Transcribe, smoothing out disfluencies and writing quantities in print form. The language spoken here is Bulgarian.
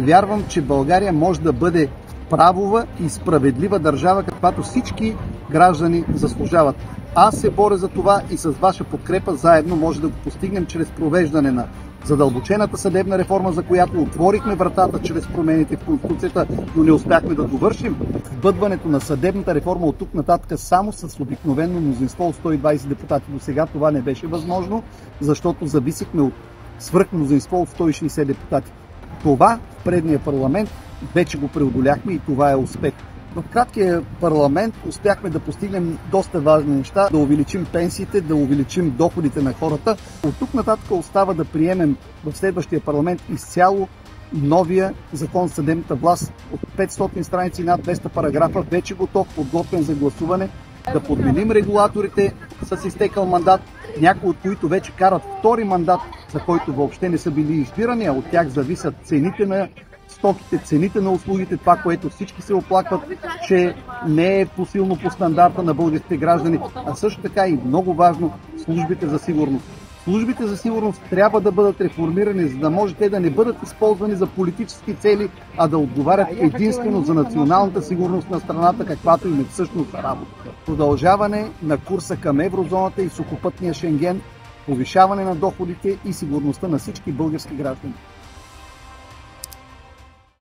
вярвам, че България може да бъде правова и справедлива държава, каквато всички граждани заслужават. Аз се боря за това и с ваша подкрепа заедно може да го постигнем чрез провеждане на задълбочената съдебна реформа, за която отворихме вратата чрез промените в Конституцията, но не успяхме да довършим. Вбъдването на съдебната реформа от тук нататък само с обикновено мнозинство от 120 депутати. До сега това не беше възможно, защото зависихме от свръхмнозинство от 160 депутати. Това в предния парламент вече го преодоляхме и това е успех. В краткия парламент успяхме да постигнем доста важни неща, да увеличим пенсиите, да увеличим доходите на хората. От тук нататък остава да приемем в следващия парламент изцяло новия закон за съдебната власт от 500 страници над 200 параграфа, вече готов, подготвен за гласуване, да подменим регулаторите с изтекал мандат, някои от които вече карат втори мандат, за който въобще не са били избирани, а от тях зависят цените на стоките, цените на услугите, това, което всички се оплакват, че не е посилно по стандарта на българските граждани, а също така и много важно службите за сигурност. Службите за сигурност трябва да бъдат реформирани, за да може те да не бъдат използвани за политически цели, а да отговарят единствено за националната сигурност на страната, каквато им е всъщност работата. Продължаване на курса към еврозоната и сухопътния Шенген, повишаване на доходите и сигурността на всички български граждани.